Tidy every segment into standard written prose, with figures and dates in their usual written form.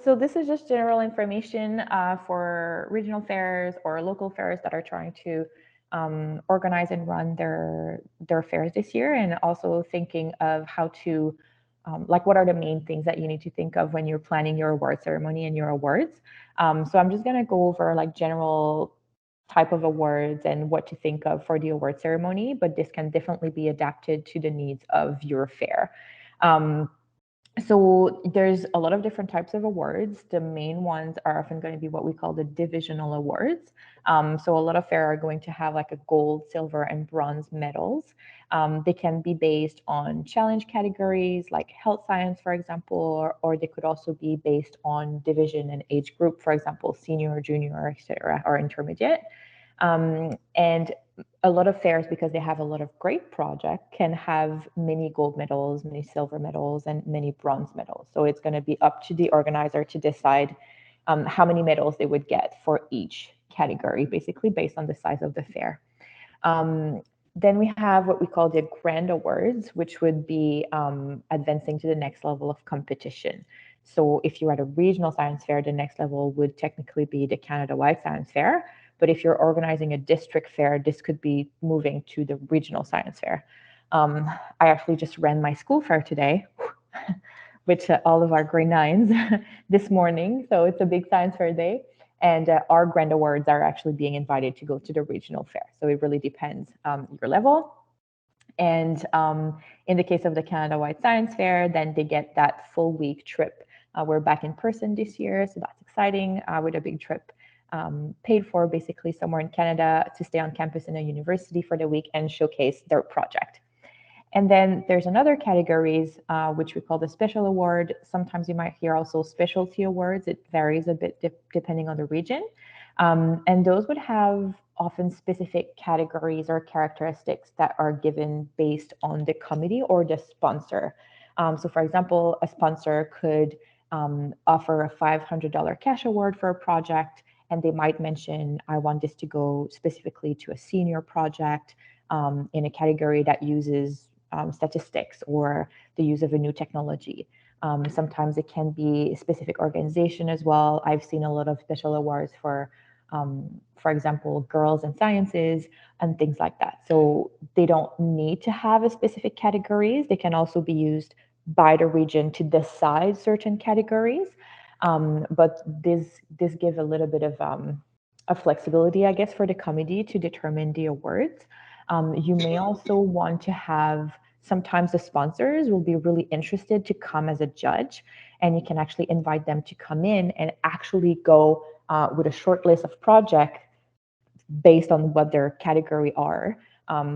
so this is just general information for regional fairs or local fairs that are trying to organize and run their fairs this year, and also thinking of how to like what are the main things that you need to think of when you're planning your award ceremony and your awards. So I'm just going to go over like general type of awards and what to think of for the award ceremony, but this can definitely be adapted to the needs of your fair. Um, so there's a lot of different types of awards. The main ones are often going to be what we call the divisional awards. So a lot of fair are going to have like a gold, silver, and bronze medals. They can be based on challenge categories like health science, for example, or they could also be based on division and age group, for example, senior, junior, etc., or intermediate. And a lot of fairs, because they have a lot of great projects, can have many gold medals, many silver medals, and many bronze medals. So it's going to be up to the organizer to decide how many medals they would get for each category, basically based on the size of the fair. Then we have what we call the grand awards, which would be advancing to the next level of competition. So if you're at a regional science fair, the next level would technically be the Canada-wide science fair. But if you're organizing a district fair, this could be moving to the regional science fair. I actually just ran my school fair today, with all of our grade nines this morning. So it's a big science fair day. And our grand awards are actually being invited to go to the regional fair. So it really depends your level. And in the case of the Canada-wide Science Fair, then they get that full week trip. We're back in person this year, so that's exciting, with a big trip paid for basically somewhere in Canada to stay on campus in a university for the week and showcase their project. And then there's another categories, which we call the special award. Sometimes you might hear also specialty awards. It varies a bit depending on the region. And those would have often specific categories or characteristics that are given based on the committee or the sponsor. So for example, a sponsor could offer a $500 cash award for a project, and they might mention, I want this to go specifically to a senior project in a category that uses statistics or the use of a new technology. Sometimes it can be a specific organization as well. I've seen a lot of special awards for example, girls in sciences and things like that. So they don't need to have a specific categories. They can also be used by the region to decide certain categories. But this gives a little bit of flexibility, I guess, for the committee to determine the awards. You may also want to have, sometimes the sponsors will be really interested to come as a judge, and you can actually invite them to come in and actually go with a short list of projects based on what their category are.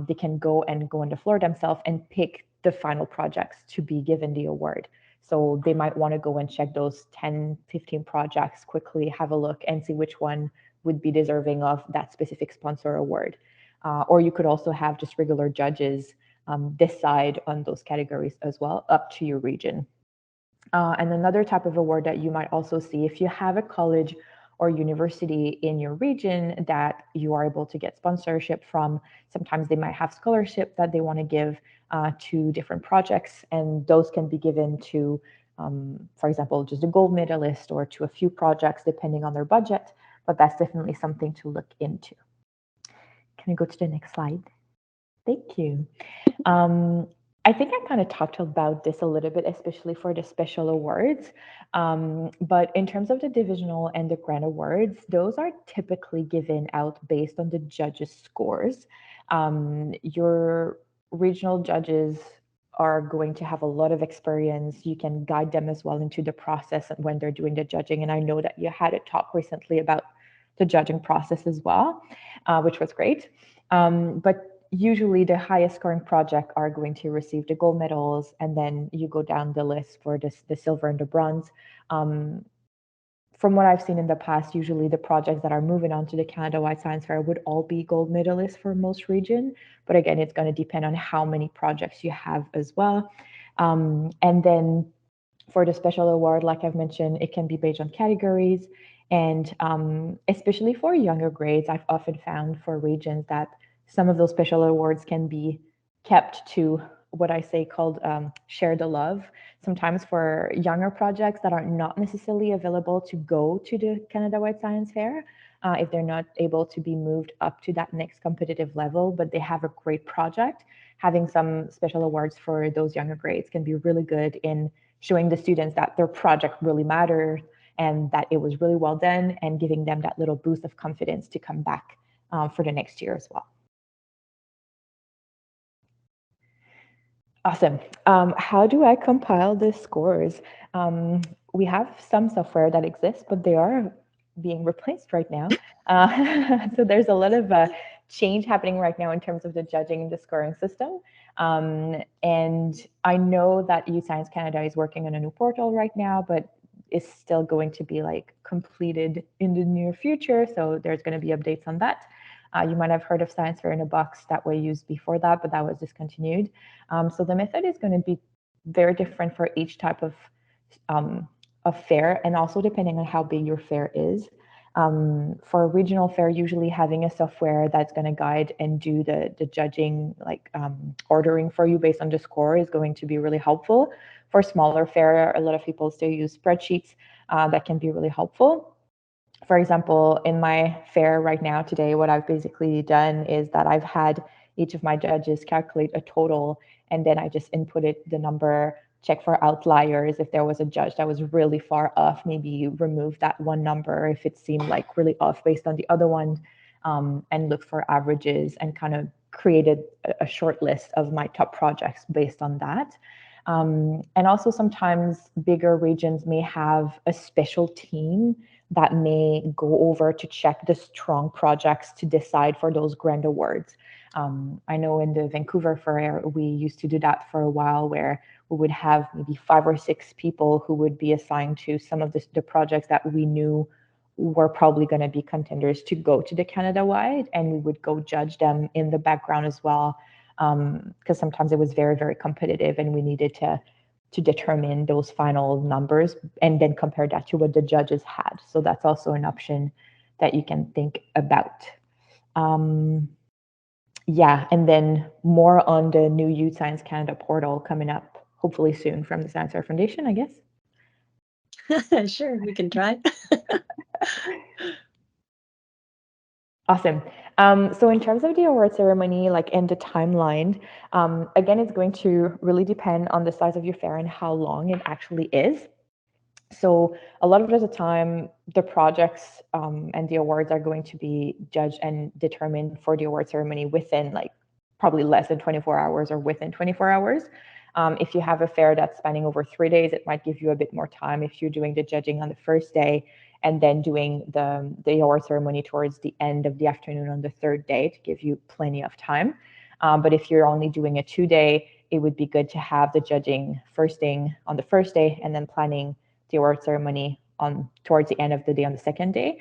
They can go on the floor themselves and pick the final projects to be given the award. So they might want to go and check those 10, 15 projects quickly, have a look and see which one would be deserving of that specific sponsor award. Or you could also have just regular judges decide on those categories as well, up to your region. And another type of award that you might also see, if you have a college or university in your region that you are able to get sponsorship from, sometimes they might have scholarship that they want to give to different projects, and those can be given to, for example, just a gold medalist or to a few projects depending on their budget, but that's definitely something to look into. Can we go to the next slide? Thank you. I think I kind of talked about this a little bit, especially for the special awards. But in terms of the divisional and the grand awards, those are typically given out based on the judges' scores. Your regional judges are going to have a lot of experience. You can guide them as well into the process when they're doing the judging. And I know that you had a talk recently about the judging process as well, which was great. But usually the highest scoring project are going to receive the gold medals, and then you go down the list for the silver and the bronze. From what I've seen in the past, usually the projects that are moving on to the Canada-wide Science Fair would all be gold medalists for most region. But again, it's going to depend on how many projects you have as well. And then for the special award, like I've mentioned, it can be based on categories. And especially for younger grades, I've often found for regions that some of those special awards can be kept to what I say called share the love. Sometimes for younger projects that are not necessarily available to go to the Canada-wide Science Fair, if they're not able to be moved up to that next competitive level, but they have a great project, having some special awards for those younger grades can be really good in showing the students that their project really mattered and that it was really well done, and giving them that little boost of confidence to come back for the next year as well. Awesome. How do I compile the scores? We have some software that exists, but they are being replaced right now. So there's a lot of change happening right now in terms of the judging and the scoring system. And I know that Youth Science Canada is working on a new portal right now, but it's still going to be like completed in the near future. So there's going to be updates on that. You might have heard of Science Fair in a Box that were used before that, but that was discontinued. So the method is going to be very different for each type of fair, and also depending on how big your fair is. For a regional fair, usually having a software that's going to guide and do the judging, like ordering for you based on the score, is going to be really helpful. For smaller fair, a lot of people still use spreadsheets that can be really helpful. For example, in my fair right now today, what I've basically done is that I've had each of my judges calculate a total, and then I just inputted the number, check for outliers. If there was a judge that was really far off, maybe remove that one number if it seemed like really off based on the other one, and look for averages, and kind of created a short list of my top projects based on that. And also sometimes bigger regions may have a special team that may go over to check the strong projects to decide for those grand awards. I know in the Vancouver Fair, we used to do that for a while, where we would have maybe 5 or 6 people who would be assigned to some of the projects that we knew were probably going to be contenders to go to the Canada-wide, and we would go judge them in the background as well, because sometimes it was very, very competitive, and we needed to determine those final numbers and then compare that to what the judges had. So that's also an option that you can think about. Yeah, and then more on the new Youth Science Canada portal coming up hopefully soon from the Science Fair Foundation, I guess. Sure, we can try. Awesome. So in terms of the award ceremony, like and the timeline, again, it's going to really depend on the size of your fair and how long it actually is. So a lot of the time, the projects and the awards are going to be judged and determined for the award ceremony within like probably less than 24 hours or within 24 hours. If you have a fair that's spanning over 3 days, it might give you a bit more time if you're doing the judging on the first day and then doing the award ceremony towards the end of the afternoon on the third day to give you plenty of time. But if you're only doing a 2-day, it would be good to have the judging first thing on the first day and then planning the award ceremony on towards the end of the day on the second day.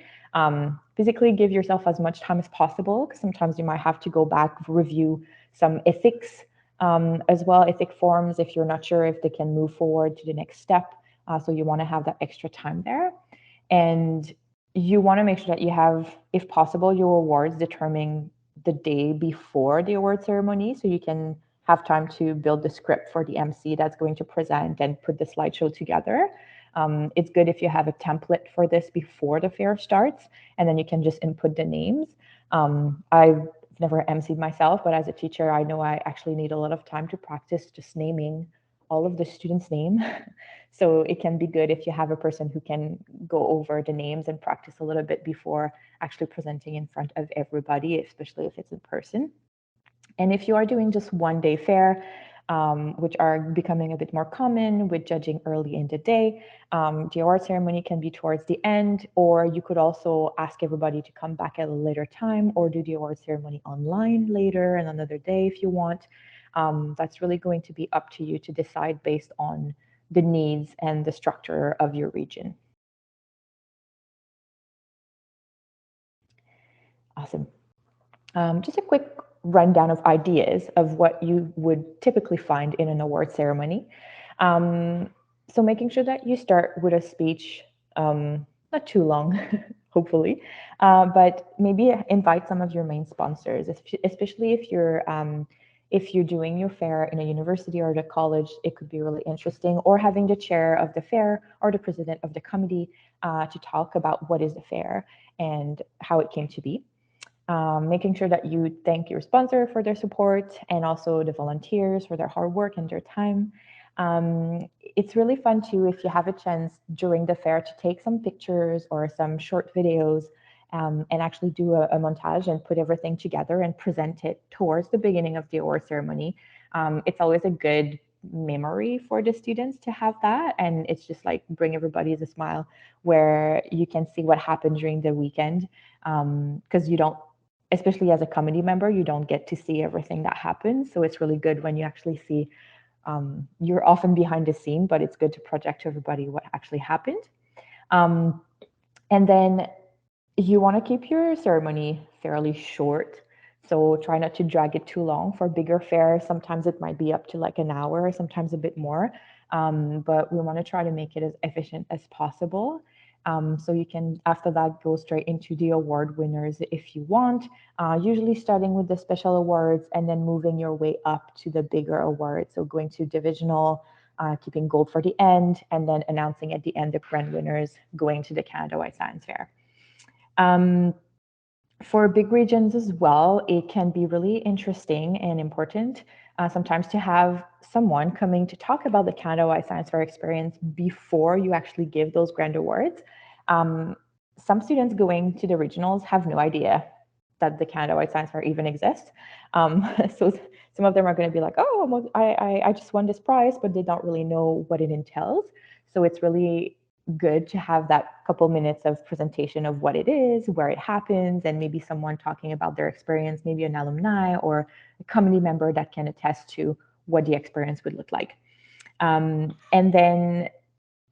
Basically, give yourself as much time as possible, because sometimes you might have to go back, review some ethics as well, ethic forms, if you're not sure if they can move forward to the next step. So you want to have that extra time there. And you want to make sure that you have, if possible, your awards determining the day before the award ceremony, so you can have time to build the script for the MC that's going to present and put the slideshow together. It's good if you have a template for this before the fair starts, and then you can just input the names. I've never emceed myself, but as a teacher, I know I actually need a lot of time to practice just naming all of the students' name. So it can be good if you have a person who can go over the names and practice a little bit before actually presenting in front of everybody, especially if it's in person. And if you are doing just one day fair, which are becoming a bit more common with judging early in the day, the award ceremony can be towards the end, or you could also ask everybody to come back at a later time or do the award ceremony online later and another day if you want. That's really going to be up to you to decide based on the needs and the structure of your region. Awesome. Just a quick rundown of ideas of what you would typically find in an award ceremony. So making sure that you start with a speech, not too long, hopefully, but maybe invite some of your main sponsors, especially if you're doing your fair in a university or at a college, it could be really interesting. Or having the chair of the fair or the president of the committee to talk about what is the fair and how it came to be. Making sure that you thank your sponsor for their support and also the volunteers for their hard work and their time. It's really fun too if you have a chance during the fair to take some pictures or some short videos and actually do a montage and put everything together and present it towards the beginning of the award ceremony. It's always a good memory for the students to have that, and it's just like bring everybody a smile where you can see what happened during the weekend, because you don't, especially as a committee member, you don't get to see everything that happens. So it's really good when you actually see, you're often behind the scene, but it's good to project to everybody what actually happened. And then you want to keep your ceremony fairly short. So try not to drag it too long. For bigger fairs, sometimes it might be up to like an hour, sometimes a bit more. But we want to try to make it as efficient as possible. So you can, after that, go straight into the award winners if you want, usually starting with the special awards and then moving your way up to the bigger awards. So going to divisional, keeping gold for the end, and then announcing at the end the grand winners going to the Canada-wide Science Fair. For big regions as well, it can be really interesting and important sometimes to have someone coming to talk about the Canada-wide Science Fair experience before you actually give those grand awards. Some students going to the regionals have no idea that the Canada-wide Science Fair even exists. So some of them are going to be like, oh, I just won this prize, but they don't really know what it entails. So it's really good to have that couple minutes of presentation of what it is, where it happens, and maybe someone talking about their experience, maybe an alumni or a committee member that can attest to what the experience would look like. And then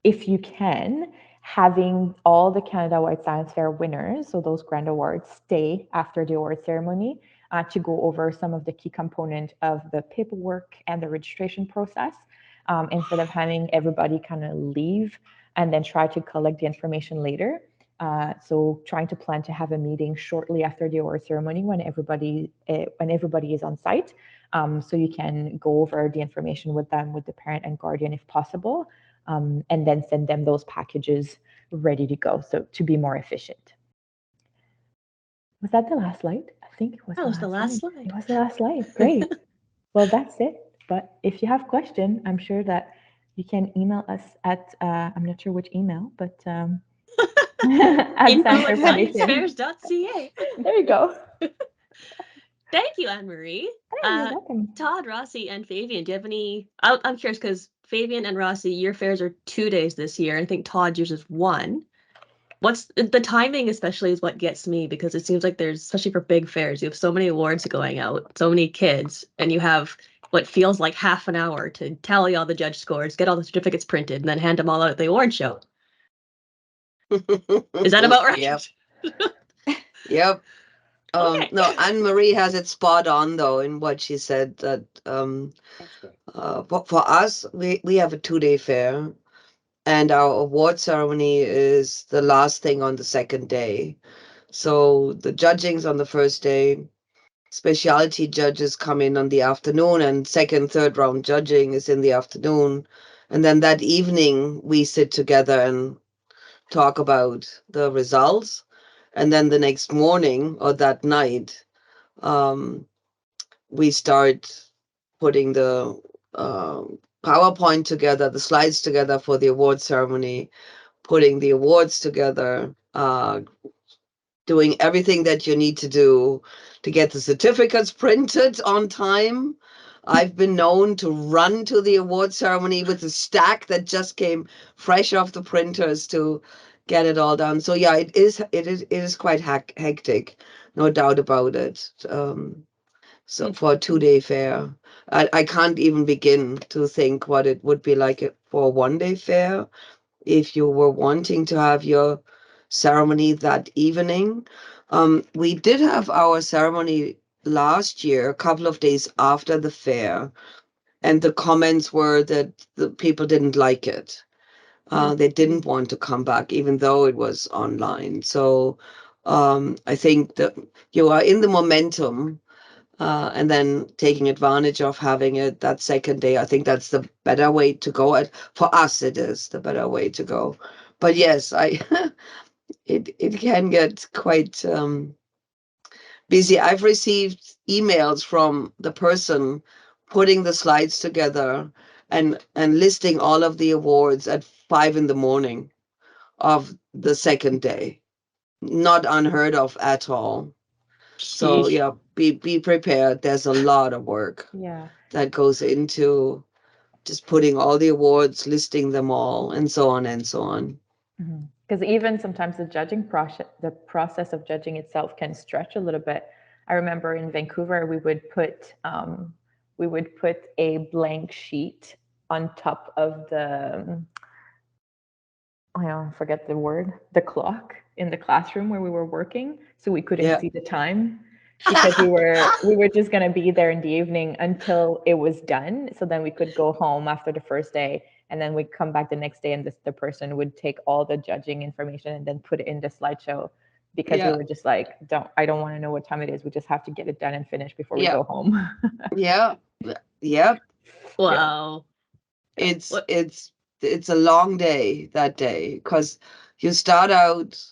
if you can, having all the Canada-wide Science Fair winners, so those grand awards, stay after the award ceremony to go over some of the key components of the paperwork and the registration process, instead of having everybody kind of leave and then try to collect the information later. So trying to plan to have a meeting shortly after the award ceremony when everybody is on site, so you can go over the information with them, with the parent and guardian if possible, and then send them those packages ready to go, so to be more efficient. Was that the last slide? I think it was. That was the last slide. It was the last slide. Great. Well, that's it. But if you have questions, I'm sure that you can email us at, I'm not sure which email, but at info@sciencefairs.ca. There you go. Thank you, Anne-Marie. You're welcome. Todd, Rossi, and Fabian, do you have any? I'm curious because Fabian and Rossi, your fairs are 2 days this year. I think Todd, yours is 1. What's the timing, especially, is what gets me, because it seems like there's, especially for big fairs, you have so many awards going out, so many kids, and you have what feels like half an hour to tally all the judge scores, get all the certificates printed, and then hand them all out at the award show. Is that about right? Yep. Yep. Okay. No, Anne-Marie has it spot on though in what she said, that for us, we have a 2-day fair, and our award ceremony is the last thing on the second day. So the judging's on the first day. Specialty judges come in on the afternoon, and second, third round judging is in the afternoon. And then that evening we sit together and talk about the results. And then the next morning or that night, we start putting the PowerPoint together, the slides together for the award ceremony, putting the awards together, doing everything that you need to do to get the certificates printed on time. I've been known to run to the award ceremony with a stack that just came fresh off the printers to get it all done. So yeah, it is quite hectic, no doubt about it. So for a 2-day fair, I can't even begin to think what it would be like for a 1-day fair if you were wanting to have your ceremony that evening. We did have our ceremony last year, a couple of days after the fair, and the comments were that the people didn't like it. They didn't want to come back, even though it was online. So I think that you are in the momentum and then taking advantage of having it that second day. I think that's the better way to go. For us, it is the better way to go. But yes, it can get quite busy. I've received emails from the person putting the slides together and listing all of the awards at 5 in the morning of the second day. Not unheard of at all. So Sheesh. yeah, be prepared. There's a lot of work Yeah. that goes into just putting all the awards, listing them all, and so on and so on. Because even sometimes the process of judging itself can stretch a little bit. I remember in Vancouver, we would put a blank sheet on top of I forget the word, the clock in the classroom where we were working, so we couldn't Yeah. see the time because we were just going to be there in the evening until it was done. So then we could go home after the first day, and then we'd come back the next day, and the person would take all the judging information and then put it in the slideshow, because we Yeah. were just like, I don't want to know what time it is. We just have to get it done and finish before we Yeah. go home. Yeah. Yep. Wow. It's What? it's it's a long day that day because you start out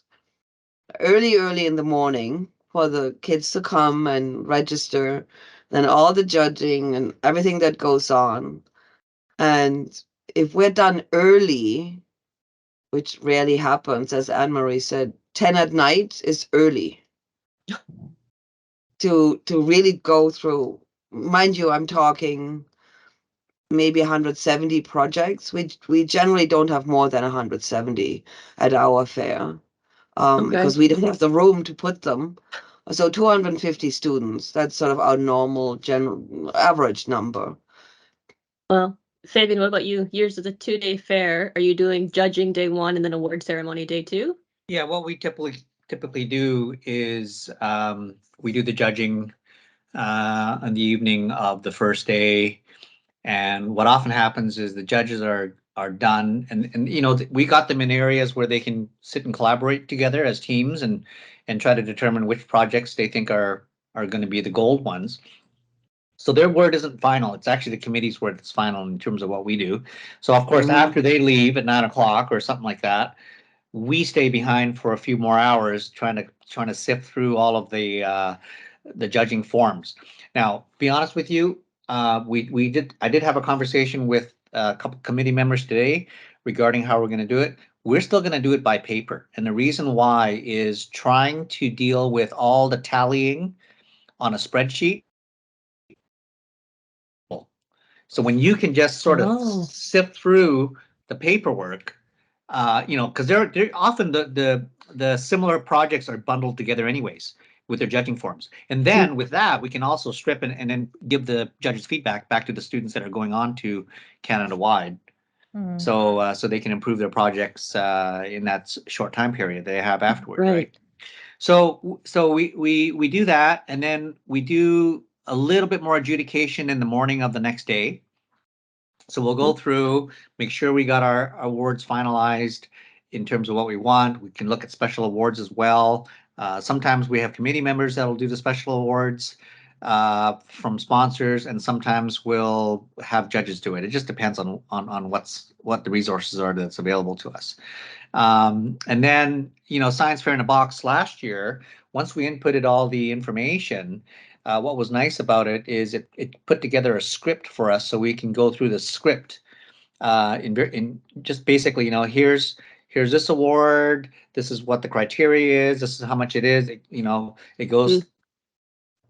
early in the morning for the kids to come and register, then all the judging and everything that goes on. And if we're done early, which rarely happens, as Anne-Marie said, 10 at night is early to really go through. Mind you, I'm talking maybe 170 projects. We generally don't have more than 170 at our fair, Okay. because we don't have the room to put them. So 250 students, that's sort of our normal general average number. Well, Fabian, what about you? Yours is a 2-day fair. Are you doing judging day 1 and then award ceremony day 2? Yeah, what we typically do is we do the judging on the evening of the first day, and what often happens is the judges are done, and you know we got them in areas where they can sit and collaborate together as teams and try to determine which projects they think are going to be the gold ones. So their word isn't final. It's actually the committee's word that's final in terms of what we do. So of course, after they leave at 9 o'clock or something like that, we stay behind for a few more hours trying to sift through all of the judging forms. Now, be honest with you, I did have a conversation with a couple committee members today regarding how we're going to do it. We're still going to do it by paper, and the reason why is trying to deal with all the tallying on a spreadsheet. So when you can just sort of sift through the paperwork, you know, because they're often the similar projects are bundled together anyways with their judging forms. And then with that, we can also strip and then give the judges feedback back to the students that are going on to Canada-wide. So they can improve their projects in that short time period they have afterwards, right? So we do that, and then we do a little bit more adjudication in the morning of the next day. So we'll go through, make sure we got our awards finalized in terms of what we want. We can look at special awards as well. Sometimes we have committee members that'll do the special awards from sponsors, and sometimes we'll have judges do it. It just depends on what the resources are that's available to us. And then, you know, Science Fair in a Box last year, once we inputted all the information, what was nice about it is it put together a script for us so we can go through the script in just basically, you know, here's this award, this is what the criteria is, this is how much it is, you know, it goes,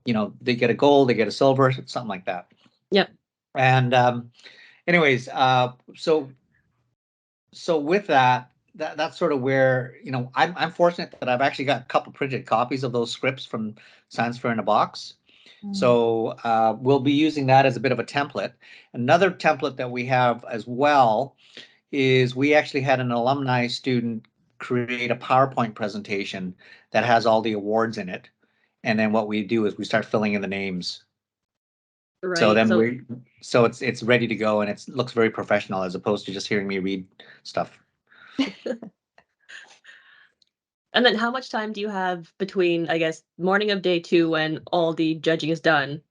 you know, they get a gold, they get a silver, something like that. Yep. And anyways, so with that's sort of where, you know, I'm fortunate that I've actually got a couple printed copies of those scripts from Science Fair in a Box. So we'll be using that as a bit of a template. Another template that we have as well is we actually had an alumni student create a PowerPoint presentation that has all the awards in it. And then what we do is we start filling in the names. Right. So then so it's ready to go, and it looks very professional as opposed to just hearing me read stuff. And then how much time do you have between, I guess, morning of day 2 when all the judging is done?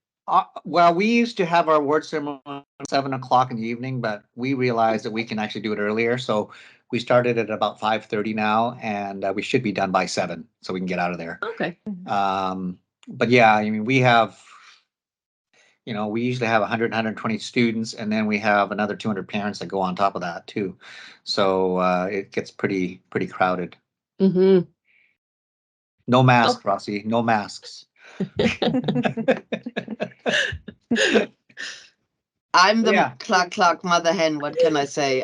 Well, we used to have our award ceremony at 7 o'clock in the evening, but we realized that we can actually do it earlier. So we started at about 5:30 now, and we should be done by 7, so we can get out of there. Okay. But yeah, I mean, we have, we usually have 100, 120 students, and then we have another 200 parents that go on top of that too. So it gets pretty crowded. Mm-hmm. No masks, Rossi, no masks. I'm the Yeah. cluck mother hen. What can I say?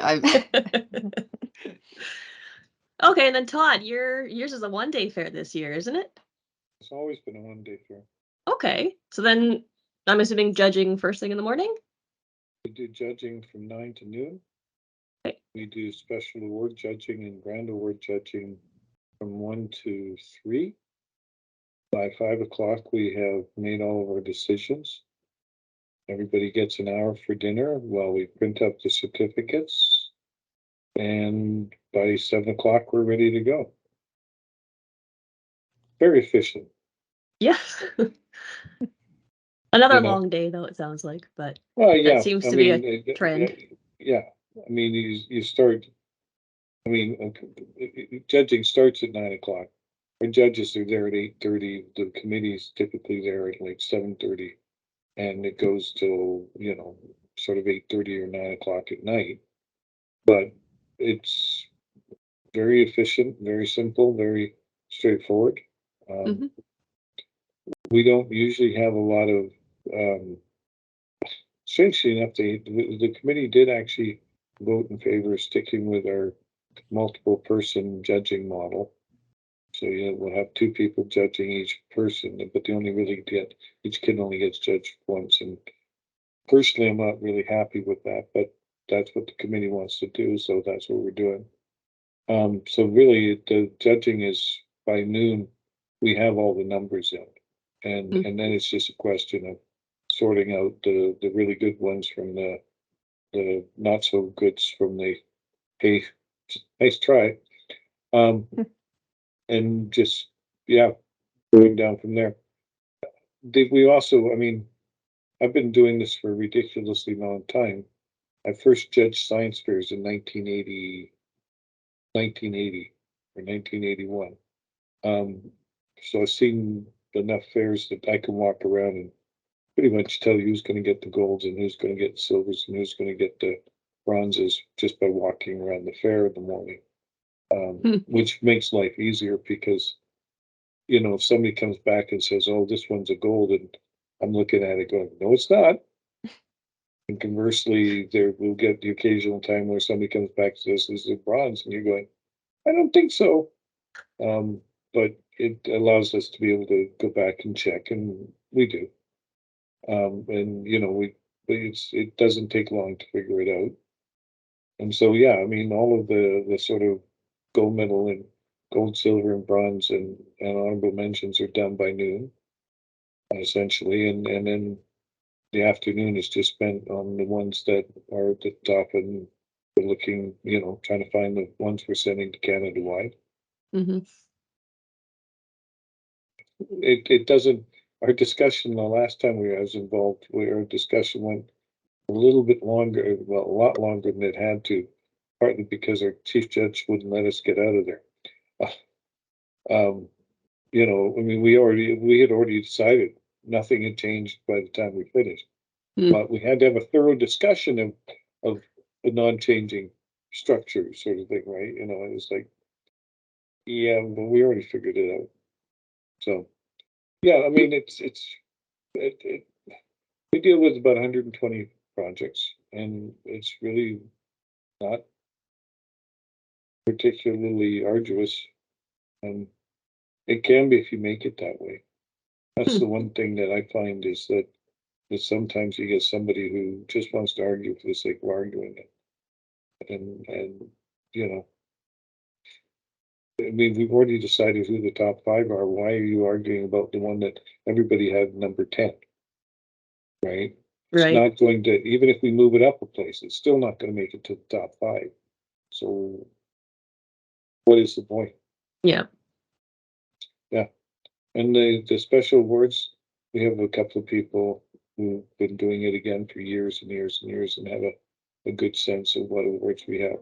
Okay, and then Todd, yours is a one-day fair this year, isn't it? It's always been a one-day fair. Okay, so then I'm assuming judging first thing in the morning? We do judging from 9 to noon. Okay. We do special award judging and grand award judging from 1 to 3. By 5 o'clock, we have made all of our decisions. Everybody gets an hour for dinner while we print up the certificates. And by 7 o'clock, we're ready to go. Very efficient. Yes. Another You know? long day, though, it sounds like, but Well, yeah, that seems I to be mean, a trend. Yeah, I mean, you start. I mean, judging starts at 9 o'clock. Our judges are there at 8:30. The committee's typically there at like 7:30, and it goes till sort of 8:30 or 9 o'clock at night. But it's very efficient, very simple, very straightforward. Mhm. We don't usually have a lot of. Strangely enough, the committee did actually vote in favor of sticking with our multiple person judging model. So we'll have 2 people judging each person, but they only really each kid only gets judged once. And personally, I'm not really happy with that, but that's what the committee wants to do, so that's what we're doing. So really, the judging is by noon. We have all the numbers in, and then it's just a question of sorting out the really good ones from the not so goods from the hey, nice try. And just going down from there. We also, I mean, I've been doing this for a ridiculously long time. I first judged science fairs in 1980 or 1981. So I've seen enough fairs that I can walk around and pretty much tell you who's going to get the golds and who's going to get the silvers and who's going to get the bronzes just by walking around the fair in the morning, which makes life easier because, if somebody comes back and says, "Oh, this one's a gold," and I'm looking at it going, "No, it's not." And conversely, there will get the occasional time where somebody comes back and says, "This is a bronze," and you're going, "I don't think so." But it allows us to be able to go back and check, and we do. And it doesn't take long to figure it out. And so, yeah, I mean, all of the sort of gold medal and gold, silver, and bronze and honorable mentions are done by noon, essentially, and then the afternoon is just spent on the ones that are at the top, and we're looking, trying to find the ones we're sending to Canada wide. Mm-hmm. It doesn't. Our discussion the last time I was involved, our discussion went a little bit longer, well, a lot longer than it had to, partly because our chief judge wouldn't let us get out of there. I mean, we had already decided nothing had changed by the time we finished, but we had to have a thorough discussion of the non-changing structure sort of thing, right? It was like, yeah, but we already figured it out. So, yeah, I mean, we deal with about 120 projects, and it's really not particularly arduous. And it can be if you make it that way. That's the one thing that I find is that sometimes you get somebody who just wants to argue for the sake of arguing it. And I mean, we've already decided who the top 5 are. Why are you arguing about the one that everybody had number 10? Right? It's Right. not going to, even if we move it up a place, it's still not going to make it to the top 5. So what is the point? Yeah. And the special awards, we have a couple of people who've been doing it again for years and years and years and have a good sense of what awards we have.